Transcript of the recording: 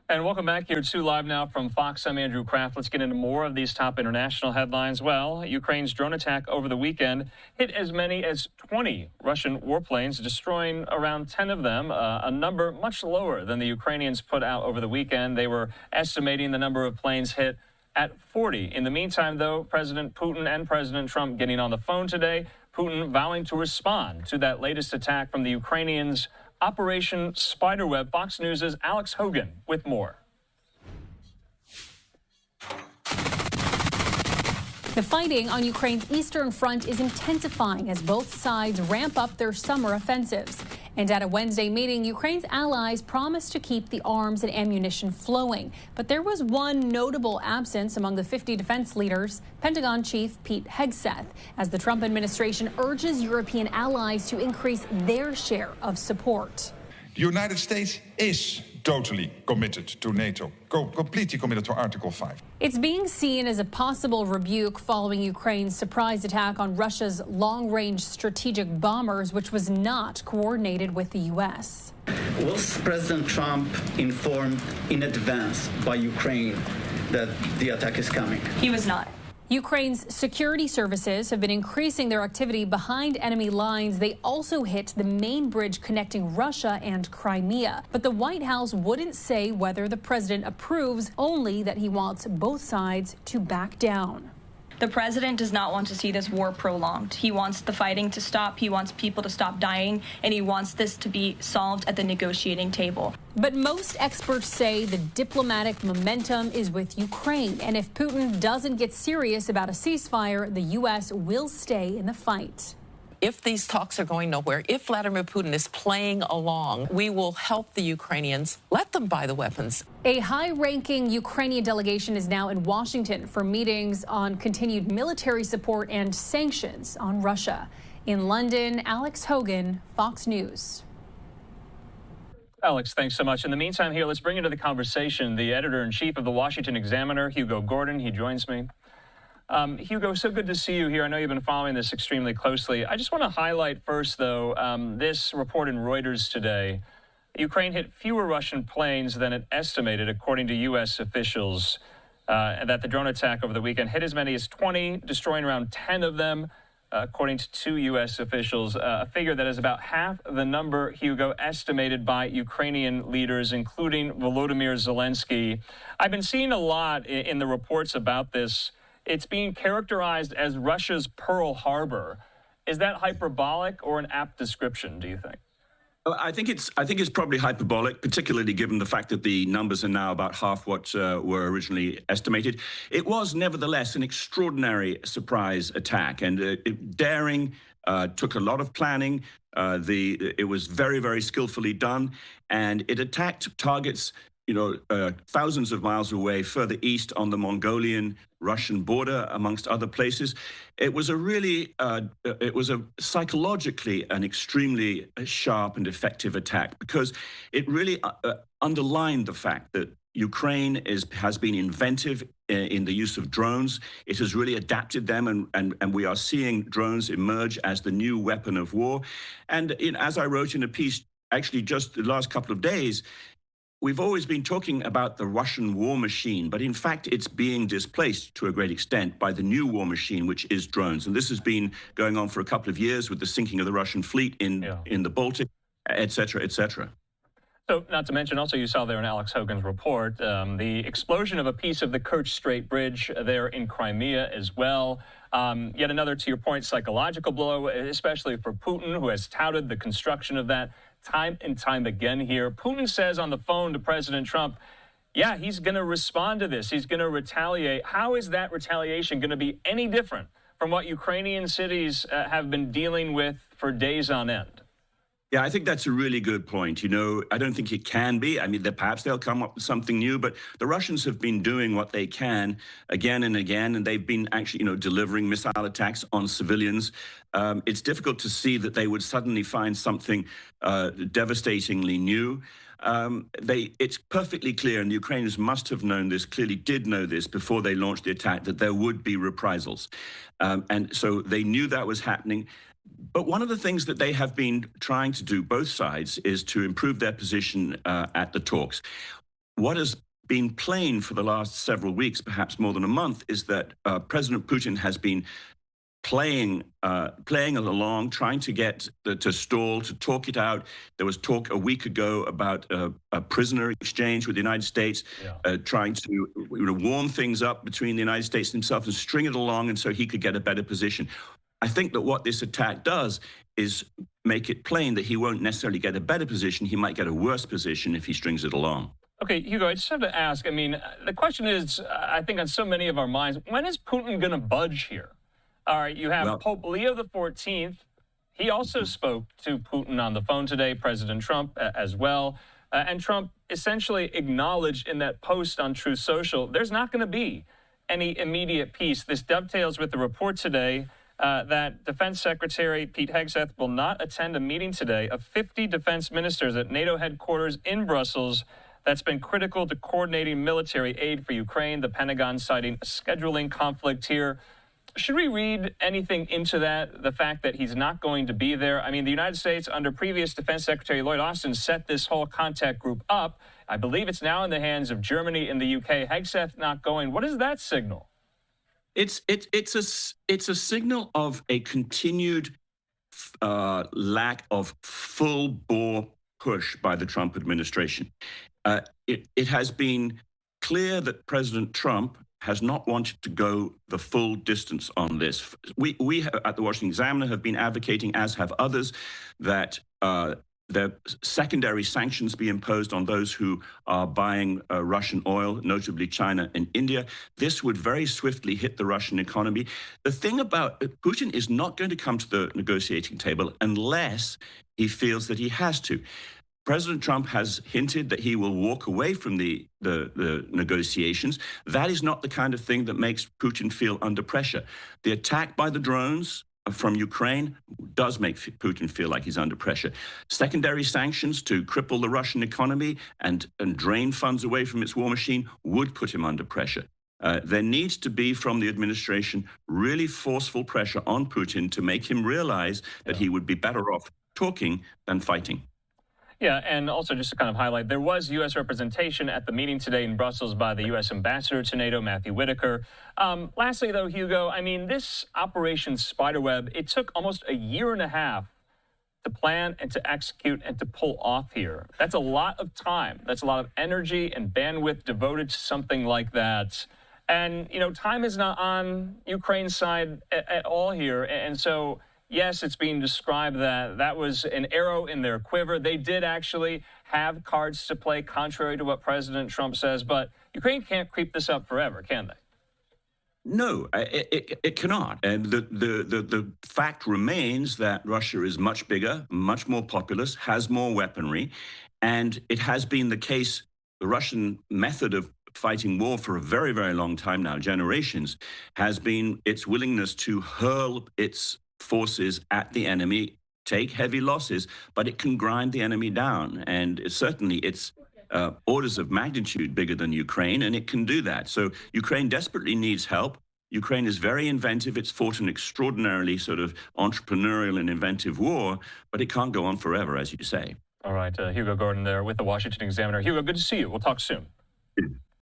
And welcome back here to Live Now from Fox. I'm Andrew Kraft. Let's get into more of these top international headlines. Well, Ukraine's drone attack over the weekend hit as many as 20 Russian warplanes, destroying around 10 of them, a number much lower than the Ukrainians put out over the weekend. They were estimating the number of planes hit at 40. In the meantime, though, President Putin and President Trump getting on the phone today, Putin vowing to respond to that latest attack from the Ukrainians. Operation Spiderweb. Fox News' Alex Hogan with more. The fighting on Ukraine's eastern front is intensifying as both sides ramp up their summer offensives. And at a Wednesday meeting, Ukraine's allies promised to keep the arms and ammunition flowing. But there was one notable absence among the 50 defense leaders, Pentagon Chief Pete Hegseth, as the Trump administration urges European allies to increase their share of support. The United States is totally committed to NATO, completely committed to Article 5. It's being seen as a possible rebuke following Ukraine's surprise attack on Russia's long-range strategic bombers, which was not coordinated with the U.S. Was President Trump informed in advance by Ukraine that the attack is coming? He was not. Ukraine's security services have been increasing their activity behind enemy lines. They also hit the main bridge connecting Russia and Crimea. But the White House wouldn't say whether the president approves, only that he wants both sides to back down. The president does not want to see this war prolonged. He wants the fighting to stop. He wants people to stop dying, and he wants this to be solved at the negotiating table. But most experts say the diplomatic momentum is with Ukraine. And if Putin doesn't get serious about a ceasefire, the U.S. will stay in the fight. If these talks are going nowhere, if Vladimir Putin is playing along, we will help the Ukrainians. Let them buy the weapons. A high-ranking Ukrainian delegation is now in Washington for meetings on continued military support and sanctions on Russia. In London, Alex Hogan, Fox News. Alex, thanks so much. In the meantime here, let's bring into the conversation the editor-in-chief of the Washington Examiner, Hugo Gurdon. He joins me. Hugo, so good to see you here. I know you've been following this extremely closely. I just want to highlight first, though, this report in Reuters today. Ukraine hit fewer Russian planes than it estimated, according to U.S. officials, and that the drone attack over the weekend hit as many as 20, destroying around 10 of them, according to two U.S. officials, a figure that is about half the number, Hugo, estimated by Ukrainian leaders, including Volodymyr Zelensky. I've been seeing a lot in the reports about this. It's being characterized as Russia's Pearl Harbor. Is that hyperbolic or an apt description, do you think? Well, I think it's probably hyperbolic, particularly given the fact that the numbers are now about half what were originally estimated. It was nevertheless an extraordinary surprise attack, and daring, took a lot of planning. It was very, very skillfully done, and it attacked targets thousands of miles away, further east on the Mongolian-Russian border, amongst other places. It was psychologically an extremely sharp and effective attack, because it really underlined the fact that Ukraine has been inventive in the use of drones. It has really adapted them, and we are seeing drones emerge as the new weapon of war. And as I wrote in a piece, actually just the last couple of days, we've always been talking about the Russian war machine, but in fact, it's being displaced to a great extent by the new war machine, which is drones. And this has been going on for a couple of years with the sinking of the Russian fleet in the Baltic, et cetera, et cetera. So, not to mention, also you saw there in Alex Hogan's report, the explosion of a piece of the Kerch Strait Bridge there in Crimea as well. Yet another, to your point, psychological blow, especially for Putin, who has touted the construction of that time and time again here. Putin says on the phone to President Trump, yeah, he's going to respond to this. He's going to retaliate. How is that retaliation going to be any different from what Ukrainian cities have been dealing with for days on end? Yeah, I think that's a really good point. I don't think it can be. I mean, perhaps they'll come up with something new, but the Russians have been doing what they can again and again, and they've been actually, delivering missile attacks on civilians. It's difficult to see that they would suddenly find something devastatingly new. It's perfectly clear, and the Ukrainians must have known this, clearly did know this before they launched the attack, that there would be reprisals. And so they knew that was happening. But one of the things that they have been trying to do, both sides, is to improve their position at the talks. what has been plain for the last several weeks, perhaps more than a month, is that President Putin has been playing along, trying to get to stall, to talk it out. There was talk a week ago about a prisoner exchange with the United States, trying to warm things up between the United States and himself and string it along, and so he could get a better position. I think that what this attack does is make it plain that he won't necessarily get a better position. He might get a worse position if he strings it along. Okay, Hugo, I just have to ask, I mean, the question is, I think on so many of our minds, when is Putin going to budge here? All right, you have Pope Leo XIV. He also spoke to Putin on the phone today, President Trump as well. And Trump essentially acknowledged in that post on Truth Social, there's not going to be any immediate peace. This dovetails with the report today that Defense Secretary Pete Hegseth will not attend a meeting today of 50 defense ministers at NATO headquarters in Brussels that's been critical to coordinating military aid for Ukraine. The Pentagon citing a scheduling conflict here. Should we read anything into that, the fact that he's not going to be there? I mean, the United States, under previous Defense Secretary Lloyd Austin, set this whole contact group up. I believe it's now in the hands of Germany and the UK. Hegseth not going. What does that signal? It's a signal of a continued lack of full-bore push by the Trump administration. It has been clear that President Trump has not wanted to go the full distance on this. We at the Washington Examiner have been advocating, as have others, that the secondary sanctions be imposed on those who are buying Russian oil, notably China and India. This would very swiftly hit the Russian economy. The thing about Putin is not going to come to the negotiating table unless he feels that he has to. President Trump has hinted that he will walk away from the negotiations. That is not the kind of thing that makes Putin feel under pressure. The attack by the drones from Ukraine does make Putin feel like he's under pressure. Secondary sanctions to cripple the Russian economy and drain funds away from its war machine would put him under pressure. There needs to be, from the administration, really forceful pressure on Putin to make him realize that he would be better off talking than fighting. Yeah, and also just to kind of highlight, there was U.S. representation at the meeting today in Brussels by the U.S. ambassador to NATO, Matthew Whitaker. Lastly, though, Hugo, I mean, this Operation Spiderweb, it took almost a year and a half to plan and to execute and to pull off here. That's a lot of time. That's a lot of energy and bandwidth devoted to something like that. And, you know, time is not on Ukraine's side at all here. And so, yes, it's being described that that was an arrow in their quiver. They did actually have cards to play, contrary to what President Trump says. But Ukraine can't creep this up forever, can they? No, it cannot. And the fact remains that Russia is much bigger, much more populous, has more weaponry. And it has been the case, the Russian method of fighting war for a very, very long time now, generations, has been its willingness to hurl its forces at the enemy, take heavy losses, but it can grind the enemy down. And certainly it's orders of magnitude bigger than Ukraine, and it can do that. So Ukraine desperately needs help. Ukraine is very inventive. It's fought an extraordinarily sort of entrepreneurial and inventive war, but it can't go on forever, as you say. All right, Hugo Gurdon there with the Washington Examiner. Hugo, good to see you. We'll talk soon.